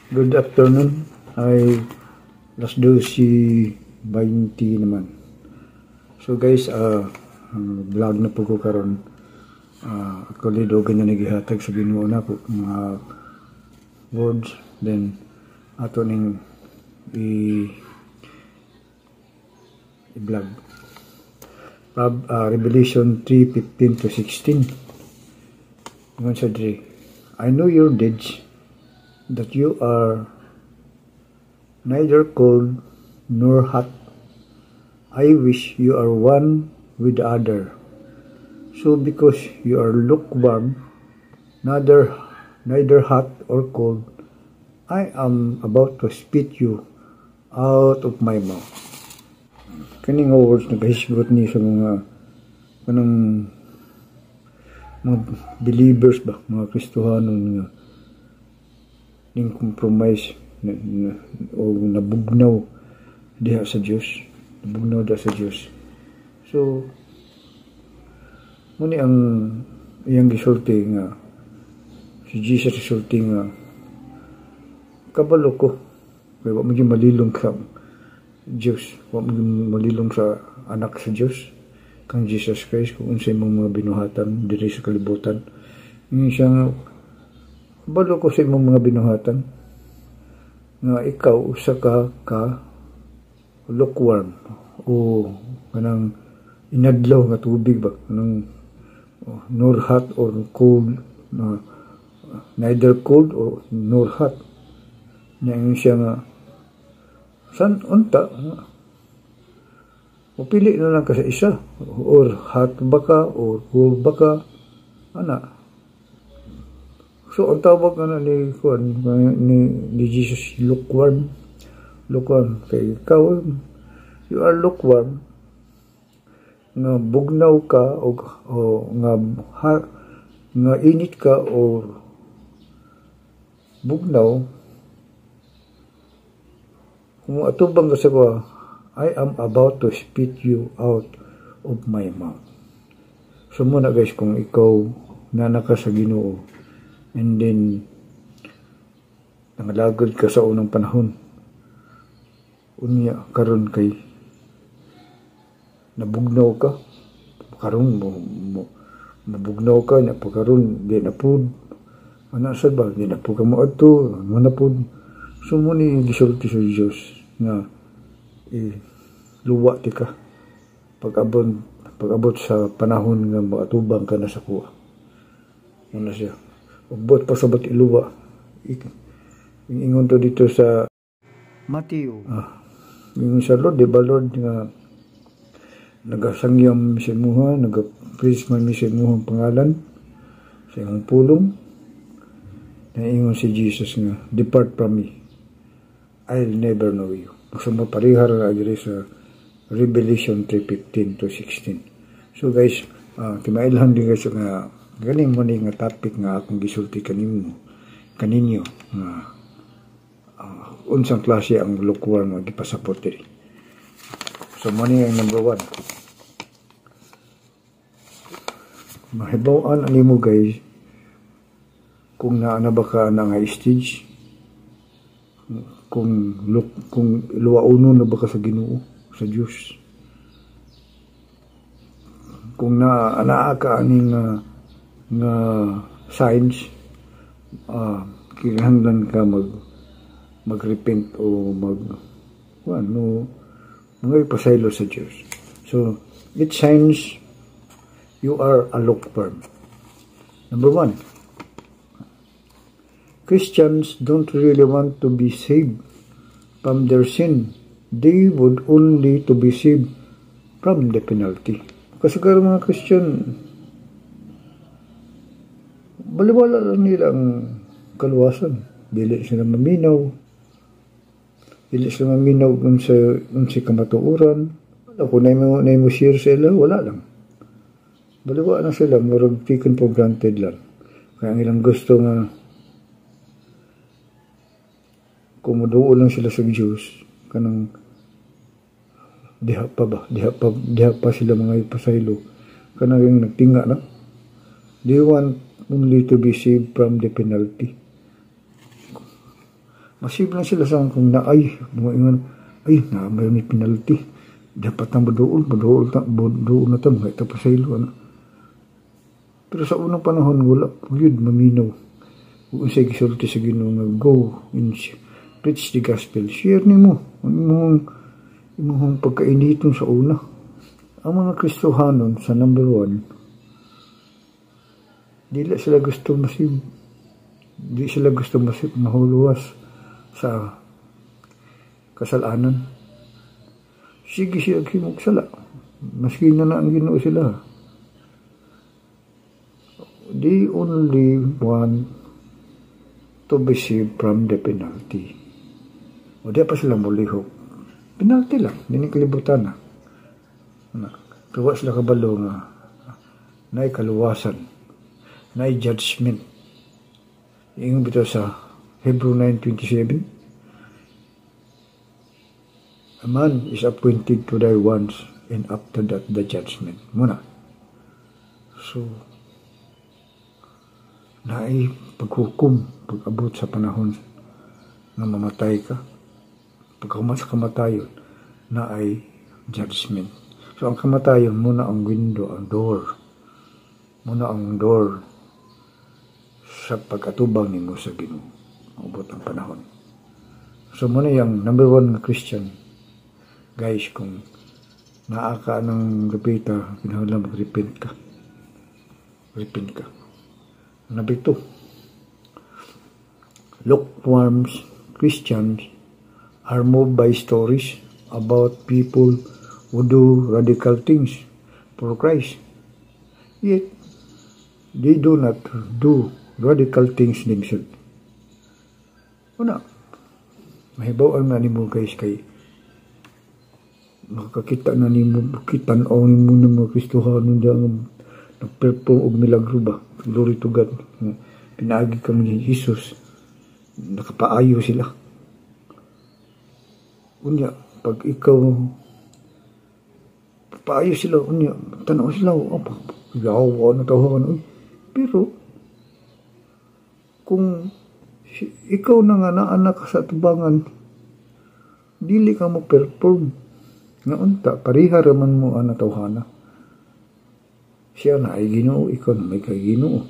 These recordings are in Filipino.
Good afternoon. Ay alas 12:20 naman. So guys, vlog na po ko karon. Actually dogan na nagihatag sa Ginoo na ko mga words, then ato ning i-vlog. Revelation 3:15 to 16. Ingon sa diri, I know your deeds, that you are neither cold nor hot. I wish you are one with the other. So because you are lukewarm, neither hot or cold, I am about to spit you out of my mouth. Kaning words naghisgot ni sa mga believers ba, mga Kristohanon nga ning compromise o nabugnaw diha sa Dios, so muni ang iyang gisulti nga si Jesus gisulti nga kabalo ko kay wa maging malilong sa Dios, wa maging malilong sa anak sa Dios kang Jesus Christ kung unsay mga binuhatan diri sa kalibutan. Yung siya nga kabalo ko sa imong mga binuhatan nga ikaw usa ka lukewarm o kanang inadlaw nga tubig ba, kanang nor hot or cold, neither cold or nor hot. Na siya nga san unta upili na lang ka sa isa, or hot ba ka or cold ba ka, ana. So ang tawag ni Jesus lukewarm kay ikaw you are lukewarm nga bugnaw ka o nga init ka o bugnaw. Kung atubang ka sa ko, I am about to spit you out of my mouth. So muna guys, kung ikaw nanaka sa Ginoo and then nangalagod ka sa unang panahon, unya karon kay nabugnaw ka, karon mabugnaw ka na pagkaron di na pud ana sa ba, di na pud ka mo adto na pud. So muni gisulti sa Dios nga luwa ti ka pag-abot sa panahon nga maatubang ka na sa kuha. Ano siya ubot pasabot iluwa. Ingon to dito sa Matthew. Yung sa Lord, diba Lord nga nagasangyam sa imuha, nagapraise man mi sa imuhang pangalan sa imong pulong. Na ingon si Jesus nga, depart from me, I'll never know you. So maparihar nga diri sa Revelation 3:15 to 16. So guys, timailhan din guys nga ganing mo ni nga topic nga akong gisulti kaninyo nga unsang klase ang lukewarm nga gipasapot diri. So mo ni ang number 1. Mahibaw-an ani mo guys kung naana ba ka na nga stage, kung luwauno na ba ka sa Ginoo, sa Dios, kung naa ka ani nga signs, kinahanglan ka mag-repent o mga ipasaylo sa Diyos. So it signs you are a lukewarm. Number 1, Christians don't really want to be saved from their sin. They would only to be saved from the penalty. Kasi kaya mga Christian, baliwala lang nilang kaluwasan. Dili sila maminaw kung sa kamatuoran. Kung na mo share sila, wala lang. Baliwala na sila, marag taken for granted lang. Kaya ang ilang gusto nga kumuduo lang sila sa Diyos, kanang diha pa sila mga ipasaylo, kanang yung nagtinga na. They want only to be saved from the penalty. Masib lang sila sa kung na ay na may penalty. Dapat na maduol na ito, mga ito pa sa ilo. Pero sa unang panahon, wala yun, maminaw. Kung sa'yo gisulti sa Ginoo nga, go and preach the gospel. Share ni mo. Imong pagkainiton sa una. Ang mga Kristohanon sa number 1, di sila gusto mahuluwas sa kasalanan. Sige siya magsala. Maski na ang Ginoo sila. They only want to be saved from the penalty. O di pa sila mulihok. Penalty lang. Hindi kalibutan na. Tuwa sila kabalo nga na kaluwasan, na judgment. Yung bito sa Hebrew 9:27, a man is appointed to die once, and after that, the judgment. Muna. So, naay paghukom, pag-abot sa panahon na mamatay ka. Pagkahuman sa kamatayon, naay judgment. So, ang kamatayon, muna ang window, ang door. Muna ang door sa pagkatubang ni mo sa Ginoo. Maabot ang panahon. So, muna yung number 1 na Christian. Guys, kung naaka ng repita, pinahula mag-repent ka. Repent ka. Number 2, lukewarm Christians are moved by stories about people who do radical things for Christ. Yet, they do not do radical things themselves. Una, mahibaw ang nani mo guys kay makakita na ni mo, kitanaw ni mo ng mga Kristohanon dyan, nagperform og milagro ba? Glory to God. Pinaagi kang ni Jesus. Nakapaayo sila. Unya, pag ikaw, paayo sila, unya, tanaw sila, yawa na tawagan. Pero, kung ikaw na nga naanak sa tubangan, dili ka mo perform. Nga unta, pariha raman mo ang natawhana. Siya na ay Ginoo, ikaw na may kay Ginoo.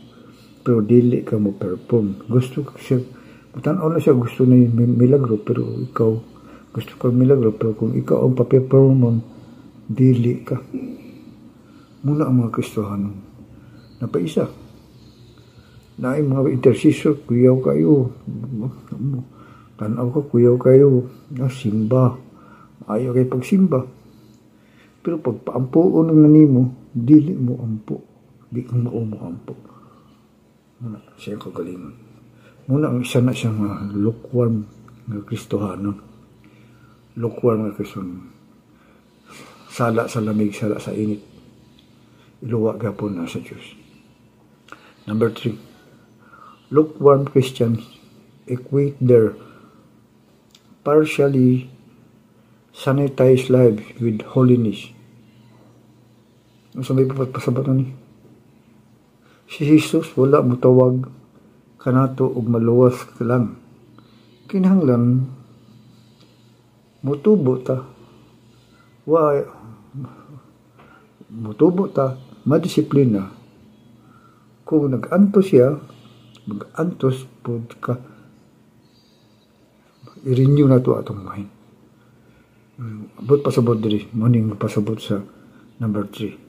Pero dili ka mo perform. Gusto ka siya, tanaw na siya, gusto na yung milagro, pero ikaw, gusto ka milagro, pero kung ikaw ang paperform mo, dili ka. Muna ang mga Kristohanon. Napaisa. Na ay mga intercessor, kuyaw kayo. Tanaw ka, kuyaw kayo. Simba. Ayaw kayo pagsimba. Pero pag paampuon ng nanimo, dili mo ampo. Di kang mo ampo. Muna, siya kagalingon. Muna, ang isa na siyang lukewarm ng Kristohanon. Lukewarm ng Kristohanon. Sala sa lamig, sala sa init. Iluwa gapon na sa Diyos. Number 3. Lukewarm Christians equate their partially sanitized lives with holiness. Ang sabi pa pasabatan ni si Jesus wala mutawag kanato og maluwas ka lang. Kinahanglan mutubo ta madisiplina. Kung nag-antos siya, mag-antos po ka, i-renew na to atong mind. Abot pasabot diri, morning pasabot sa number 3.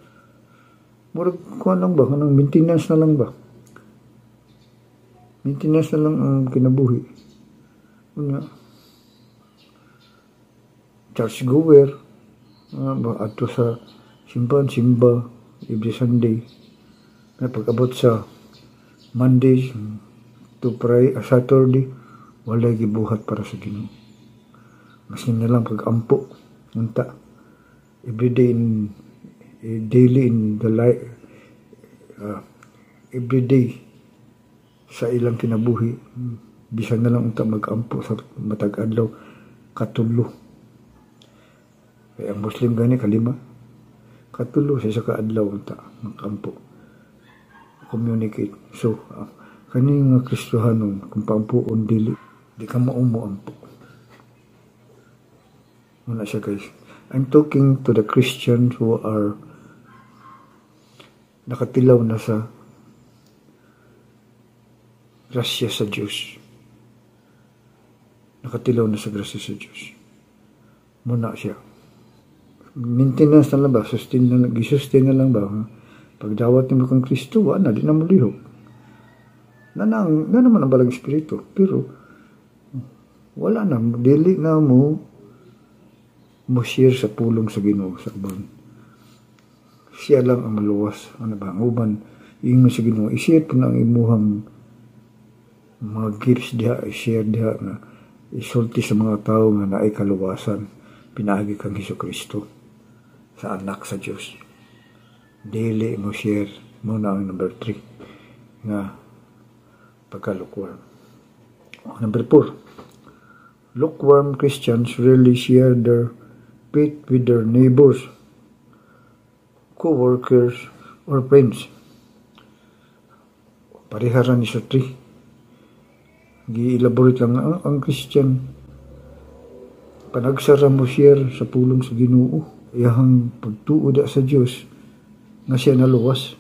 Murag kuan lang ba, kanang maintenance na lang ba? Maintenance na lang ang kinabuhi. Una, church goer, ato sa simba every Sunday. May pag-abot sa Monday to Saturday, walay gibuhat para sa Ginoo. Masin na lang pag-ampo. Unta. Everyday daily in the life, everyday sa ilang kinabuhi. Bisan na lang unta mag-ampo sa matag adlaw katulo. Kaya ang Muslim gani kalima. Katulo sa isa ka adlaw unta mag-ampo. Communicate. So, kaning nga Kristohanon kung paampuon dili Di ka maumuampo. Muna siya guys. I'm talking to the Christians who are nakatilaw na sa grasya sa Diyos. Nakatilaw na sa grasya sa Diyos. Muna siya. Maintenance na lang ba? Sustain na lang ba? Pagdawat mo kang Kristo, wala, di na mo lihok. Na naman ang balang espiritu. Pero, wala na. Dili na mo share sa pulong sa Ginoo sa uban. Siya lang ang maluwas. Ano ba? Ang uban, yung sa Ginoo, i-share po na ang imuhang mga gifts diha, i-share diha na isulti sa mga tao nga naay kaluwasan. Pinagi kang Hesukristo sa anak sa Diyos. Dili mo share mo na ang number 3 nga pagka-lukewarm. Number 4, lukewarm Christians rarely share their faith with their neighbors, co-workers, or friends. Pariharan ni sa 3. Gi-elaborate lang ang Christian. Panagsara mo share sa pulong sa Ginoo. Iyahang pagtuod sa Diyos nga siya naluwas.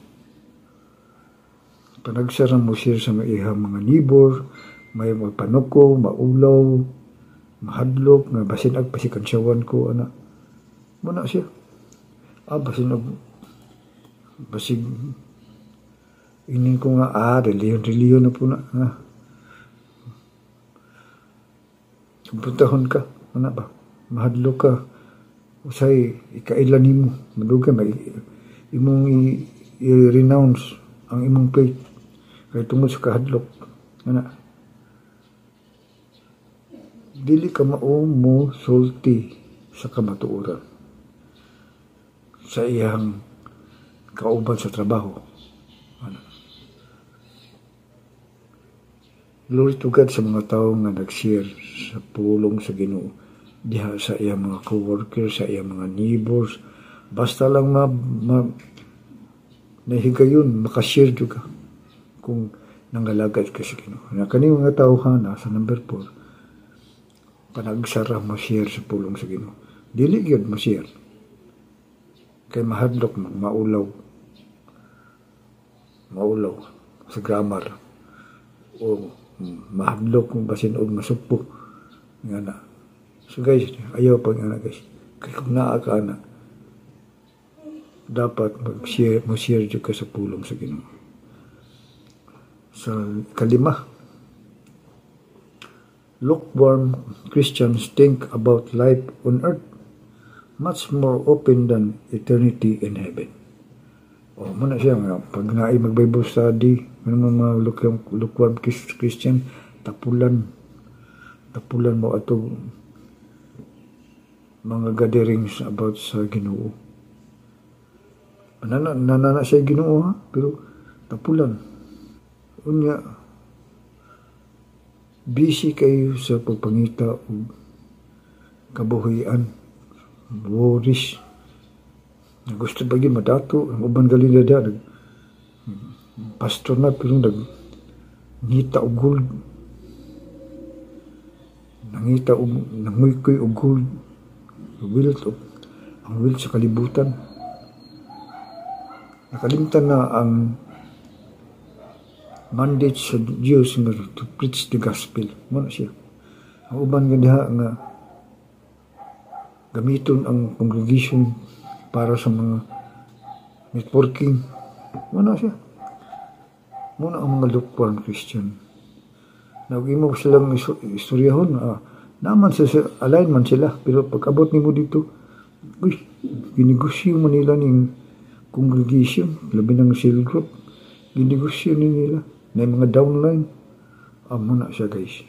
Panagsara mo share sa iyahang mga neighbor, may magpanuko, maulaw, mahadlok, nga basin ag pasikansyawan ko, ana. Muna siya. Basin ag basig inin ko nga, reliyon na po na. Puntahon ka, ano ba? Mahadlok ka. Usay, ikailan mo. Maduga, imong i-renounce ang imong faith. Kaya tungod sa kahadlok. Ano? Dili ka mo sulti sa kamatuoran. Sa iyang kauban sa trabaho. Ano? Glory to God sa mga tao nga nag-share sa pulong sa Ginoo. Diha sa iyang mga co-workers, sa iyang mga neighbors. Basta lang nahigayon, makashare ka kung nangalagad ka sa Ginoo. Na kani mga tao na sa number 4, panagsara mo share sa pulong sa Ginoo. Dili gyud mo share. Kay mahadlok maulaw sa grammar o mahadlok kung basin og masugpo nga na. So guys, ayaw pag ana guys, kay kung naa ka na dapat mag-share mo share jud ka sa pulong sa Ginoo. Sa 5, lukewarm Christians think about life on earth much more open than eternity in heaven. O, muna siya nga, pag naay mag-Bible study, mga lukewarm Christian, tapulan mo ato mga gatherings about sa Ginoo. Nanana siya Ginoo ha, pero tapulan. Unya, busy kayo sa pagpangita o kabuhian, worries. Gusto ba yung madato, ang uban galing na pastor na, pero nangita o gold. Nangita o nanguy-kuy o gold. Ang will sa kalibutan. Nakalimtan na ang mandate sa Diyos nga to preach the gospel. Muna siya. Ang uban gandiha nga gamiton ang congregation para sa mga networking. Muna siya. Muna ang mga lukewarm Christian. Nag-imo silang istoryahon. Naman sa alignment sila. Pero pag-abot ni mo dito, ginegosyo mo nila ng congregation, labi ng cell group. Ginegosyo nila na yung mga downline. Muna siya guys.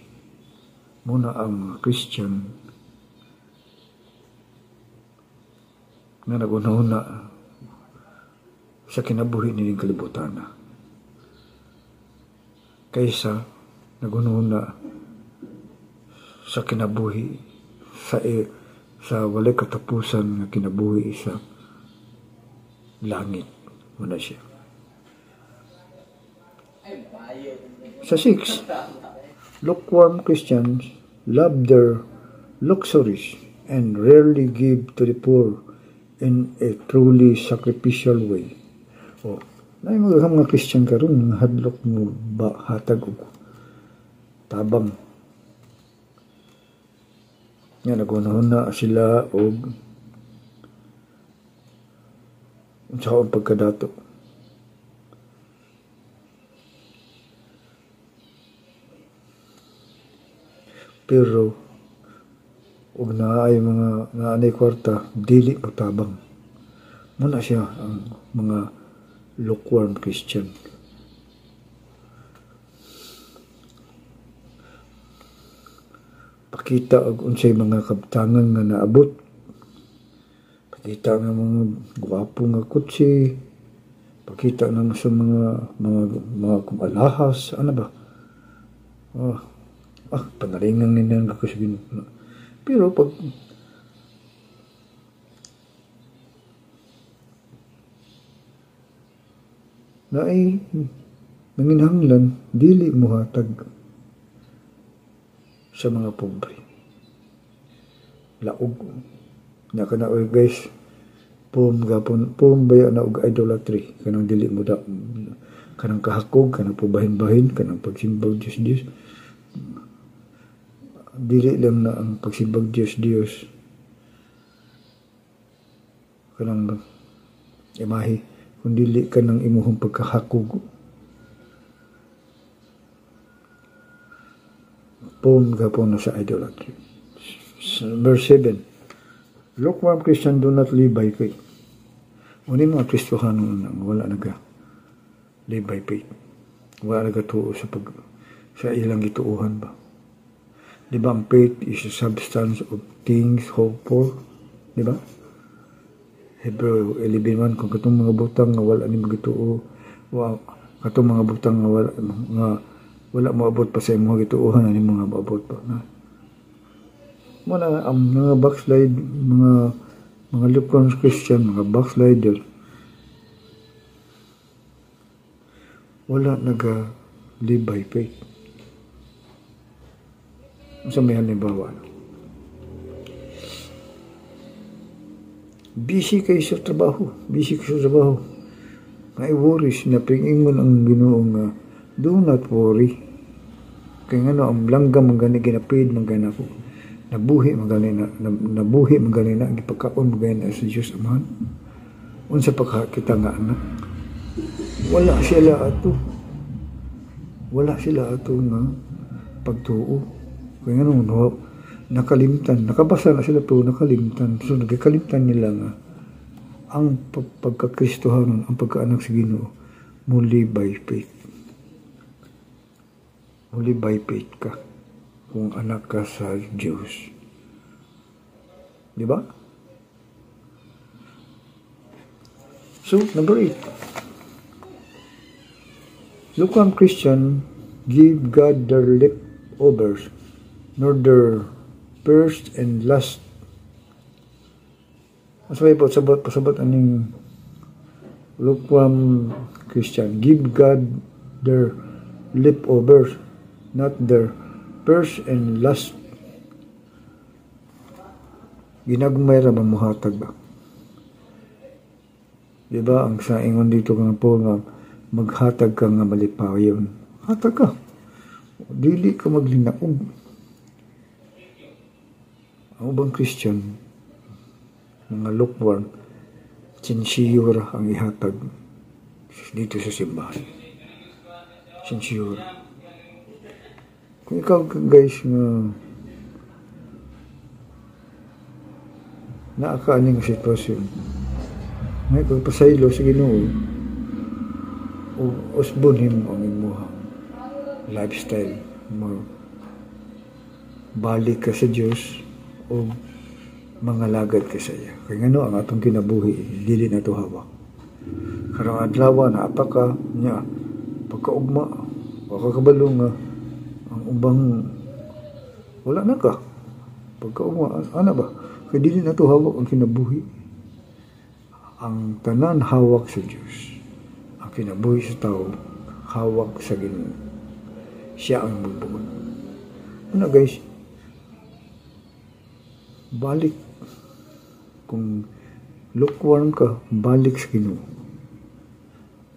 Muna ang Christian na nagunahuna sa kinabuhi nilang kalibutan na. Kaysa nagunahuna sa kinabuhi sa walay katapusan na kinabuhi sa langit. Muna siya. Sa 6, Lukewarm Christians love their luxuries and rarely give to the poor in a truly sacrificial way. O, na mga Christian karon nga hadlok mo ba hatag og tabang. Nga nagunahon na sila og unsa ang pagkadato. Pero ug naay mga naanay kwarta dili mo tabang. Muna siya ang mga lukewarm Christian. Pakita og unsay mga kabtangan nga naabot. Pakita nga mga gwapo nga kutsi. Pakita nang sa mga kumalahas, ano ba? Panalingan nila ang kakusagin. Pero pag na ay nanginhanglan, dili mo hatag sa mga pobre. Laog. Nakanaoy guys, pum baya na og idolatry. Kanang dili mo da, kanang kahakog, kanang pubahin-bahin, kanang pagsimbag Diyos. Dili lang na ang pagsimbag Diyos. Kanang imahe. Kung dili ka ng imuhong pagkahakog. Gapon na sa idolatry. Verse 7. Lukewarm Christian do not live by faith. Una mga Kristohano nang wala naga live by faith. Wala naga tuo sa ilang gituuhan ba. Di ba ang faith is a substance of things hoped for? Di ba? Hebrew 11:1 kung katong mga butang nga wala ni magituo, katong mga butang nga wala moabot pa sa imong gituohan ani mga moabot pa na. Muna ang mga backslide, mga lukewarm Christian, mga backslider, wala naga live by faith. Sa may halimbawa, busy kayo sa trabaho. May worries na pingingon ang Ginoo nga do not worry. Kaya nga ang langgam magani ginapid magana ko. Nabuhi magani na gipagkaon magani na sa Dios Amahan. Unsa pagkakita nga anak. Wala sila ato nga pagtuo. Kaya nga nakalimtan, nakabasa na sila pero nakalimtan. So nagkakalimtan nila nga ang pagkakristohanon, ang pagkaanak sa Ginoo, muli by faith. Muli by faith ka kung anak ka sa Diyos. Di ba? So, number 8. Lukewarm Christian give God their leftovers, nor their first and last. Masabay po, pasabot aning lukewarm Christian. Give God their leftovers, not their first and last. Ginagmay ra ba muhatag ba? Diba ang saingon dito nga po nga maghatag ka nga malipayon. Hatag ka. Dili ka maglinaog. Ang ubang Christian, mga lukewarm, sinsiyura ang ihatag dito sa simbahan. Sinsiyura. Kung ikaw guys nga naakaaning sitwasyon, may pagpasaylo sa Ginoo o usbonin mo ang imuhang lifestyle mo. Balik ka sa Diyos o mga lagad ka sa iya. Kaya nga ang atong kinabuhi, dili na ito hawak. Karang adlaw na apaka niya, pagkaugma, wakakabalo nga, ang ubang, wala na ka. Pagkaugma, ano ba? Kaya dili na ito hawak ang kinabuhi. Ang tanan hawak sa Diyos. Ang kinabuhi sa tao, hawak sa Ginoo. Siya ang magbuon. Ano guys, balik. Kung lukewarm ka, balik sa Ginoo.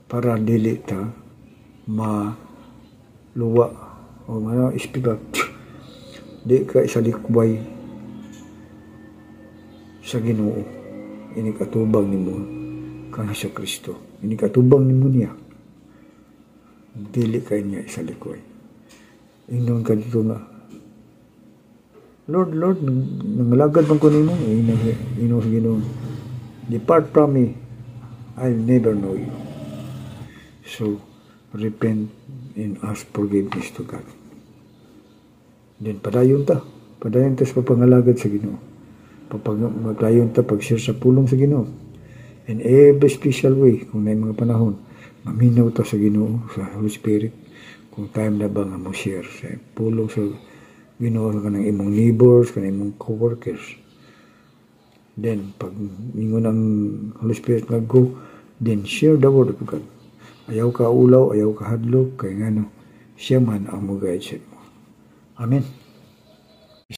Para dili ta maluwa o mga espiritu. Di ka isalikway sa Ginoo. Ini katubang nimo kang Hesukristo. Ini katubang nimo niya. Dili ka niya isalikway. Ingnon ka dito nga, Lord, nangalagad bang ko nimo? Ino sa Ginoo. Depart from me, I'll never know you. So, repent and ask forgiveness to God. Then, padayon ta sa papangalagad sa Ginoo. Padayon ta pag-share sa pulong sa Ginoo. In every special way, kung may mga panahon, maminaw ta sa Ginoo, sa Holy Spirit, kung time na ba nga mo share sa pulong sa Ginoo ka ng imong neighbors, ka ng imong co-workers. Then, pag ingon ang Holy Spirit nag-go, then share the word of God. Ayaw ka ulaw, ayaw ka hadlok, kaya nga no, siya man ang mag-guide sa mo. Amen.